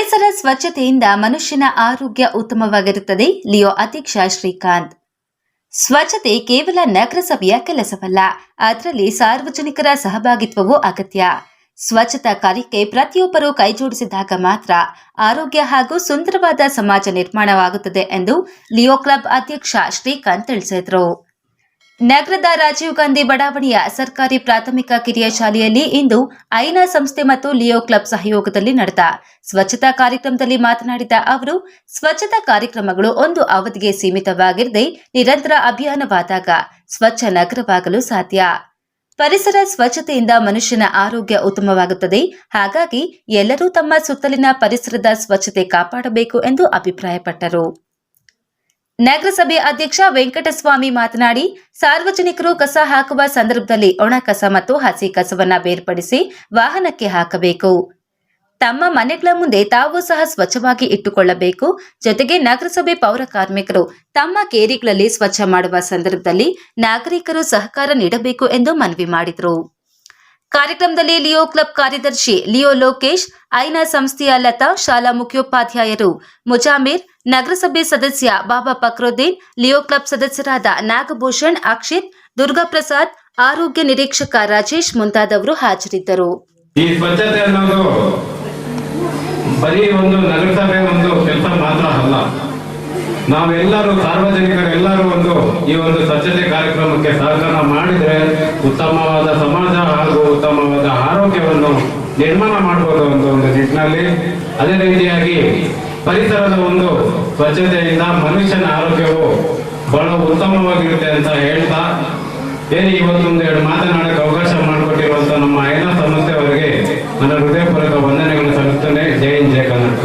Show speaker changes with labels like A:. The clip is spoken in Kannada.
A: ಪರಿಸರ ಸ್ವಚ್ಛತೆಯಿಂದ ಮನುಷ್ಯನ ಆರೋಗ್ಯ ಉತ್ತಮವಾಗಿರುತ್ತದೆ. ಲಿಯೋ ಅಧ್ಯಕ್ಷ ಶ್ರೀಕಾಂತ್. ಸ್ವಚ್ಛತೆ ಕೇವಲ ನಗರಸಭೆಯ ಕೆಲಸವಲ್ಲ, ಅದರಲ್ಲಿ ಸಾರ್ವಜನಿಕರ ಸಹಭಾಗಿತ್ವವೂ ಅಗತ್ಯ. ಸ್ವಚ್ಛತಾ ಕಾರ್ಯಕ್ಕೆ ಪ್ರತಿಯೊಬ್ಬರೂ ಕೈಜೋಡಿಸಿದಾಗ ಮಾತ್ರ ಆರೋಗ್ಯ ಹಾಗೂ ಸುಂದರವಾದ ಸಮಾಜ ನಿರ್ಮಾಣವಾಗುತ್ತದೆ ಎಂದು ಲಿಯೋ ಕ್ಲಬ್ ಅಧ್ಯಕ್ಷ ಶ್ರೀಕಾಂತ್ ತಿಳಿಸಿದರು. ನಗರದ ರಾಜೀವ್ ಗಾಂಧಿ ಬಡಾವಣೆಯ ಸರ್ಕಾರಿ ಪ್ರಾಥಮಿಕ ಕಿರಿಯ ಶಾಲೆಯಲ್ಲಿ ಇಂದು ಐನಾ ಸಂಸ್ಥೆ ಮತ್ತು ಲಿಯೋ ಕ್ಲಬ್ ಸಹಯೋಗದಲ್ಲಿ ನಡೆದ ಸ್ವಚ್ಛತಾ ಕಾರ್ಯಕ್ರಮದಲ್ಲಿ ಮಾತನಾಡಿದ ಅವರು, ಸ್ವಚ್ಛತಾ ಕಾರ್ಯಕ್ರಮಗಳು ಒಂದು ಅವಧಿಗೆ ಸೀಮಿತವಾಗಿರದೆ ನಿರಂತರ ಅಭಿಯಾನವಾದಾಗ ಸ್ವಚ್ಛ ನಗರವಾಗಲು ಸಾಧ್ಯ. ಪರಿಸರ ಸ್ವಚ್ಛತೆಯಿಂದ ಮನುಷ್ಯನ ಆರೋಗ್ಯ ಉತ್ತಮವಾಗುತ್ತದೆ. ಹಾಗಾಗಿ ಎಲ್ಲರೂ ತಮ್ಮ ಸುತ್ತಲಿನ ಪರಿಸರದ ಸ್ವಚ್ಛತೆ ಕಾಪಾಡಬೇಕು ಎಂದು ಅಭಿಪ್ರಾಯಪಟ್ಟರು. ನಗರಸಭೆ ಅಧ್ಯಕ್ಷ ವೆಂಕಟಸ್ವಾಮಿ ಮಾತನಾಡಿ, ಸಾರ್ವಜನಿಕರು ಕಸ ಹಾಕುವ ಸಂದರ್ಭದಲ್ಲಿ ಒಣ ಕಸ ಮತ್ತು ಹಸಿ ಕಸವನ್ನ ಬೇರ್ಪಡಿಸಿ ವಾಹನಕ್ಕೆ ಹಾಕಬೇಕು. ತಮ್ಮ ಮನೆಗಳ ಮುಂದೆ ತಾವು ಸಹ ಸ್ವಚ್ಛವಾಗಿ ಇಟ್ಟುಕೊಳ್ಳಬೇಕು. ಜೊತೆಗೆ ನಗರಸಭೆ ಪೌರ ಕಾರ್ಮಿಕರು ತಮ್ಮ ಕೇರಿಗಳಲ್ಲಿ ಸ್ವಚ್ಛ ಮಾಡುವ ಸಂದರ್ಭದಲ್ಲಿ ನಾಗರಿಕರು ಸಹಕಾರ ನೀಡಬೇಕು ಎಂದು ಮನವಿ ಮಾಡಿದರು. ಕಾರ್ಯಕ್ರಮದಲ್ಲಿ ಲಿಯೋ ಕ್ಲಬ್ ಕಾರ್ಯದರ್ಶಿ ಲಿಯೋ ಲೋಕೇಶ್, ಐನಾ ಸಂಸ್ಥೆಯ ಲತಾ, ಶಾಲಾ ಮುಖ್ಯೋಪಾಧ್ಯಾಯರು ಮುಜಾಮಿರ್, ನಗರಸಭೆ ಸದಸ್ಯ ಬಾಬಾ ಫಕ್ರುದ್ದೀನ್, ಲಿಯೋ ಕ್ಲಬ್ ಸದಸ್ಯರಾದ ನಾಗಭೂಷಣ್, ಅಕ್ಷಿತ್, ದುರ್ಗಾಪ್ರಸಾದ್, ಆರೋಗ್ಯ ನಿರೀಕ್ಷಕ ರಾಜೇಶ್ ಮುಂತಾದವರು ಹಾಜರಿದ್ದರು.
B: ಈ ಸ್ವಚ್ಛತೆ ಅನ್ನೋದು ಬರೀ ಒಂದು ನಗರಸಭೆ ಒಂದು ಕೆಲಸ ಮಾತ್ರ ಅಲ್ಲ. ನಾವೆಲ್ಲರೂ ಸಾರ್ವಜನಿಕರೆಲ್ಲರೂ ಈ ಒಂದು ಸ್ವಚ್ಛತೆ ಕಾರ್ಯಕ್ರಮಕ್ಕೆ ಸಹಕಾರ ಮಾಡಿದ್ರೆ ಉತ್ತಮವಾದ ಸಮಾಜ ಹಾಗೂ ಉತ್ತಮವಾದ ಆರೋಗ್ಯವನ್ನು ನಿರ್ಮಾಣ ಮಾಡಬಹುದು ಅಂತ ಒಂದು ನಿಟ್ಟಿನಲ್ಲಿ. ಅದೇ ರೀತಿಯಾಗಿ ಪರಿಸರದ ಒಂದು ಸ್ವಚ್ಛತೆಯಿಂದ ಮನುಷ್ಯನ ಆರೋಗ್ಯವು ಬಹಳ ಉತ್ತಮವಾಗಿರುತ್ತೆ ಅಂತ ಹೇಳ್ತಾ ಇವತ್ತೊಂದು ಎರಡು ಮಾತನಾಡಕ್ಕೆ ಅವಕಾಶ ಮಾಡಿಕೊಟ್ಟಿರುವಂತ ನಮ್ಮ ಐನಾ ಸಂಸ್ಥೆಯವರಿಗೆ ನನ್ನ ಹೃದಯಪೂರ್ವಕ ವಂದನೆಗಳನ್ನು ಸಲ್ಲಿಸುತ್ತೇನೆ. ಜೈ ಹಿಂದ್, ಜೈ ಕರ್ನಾಟಕ.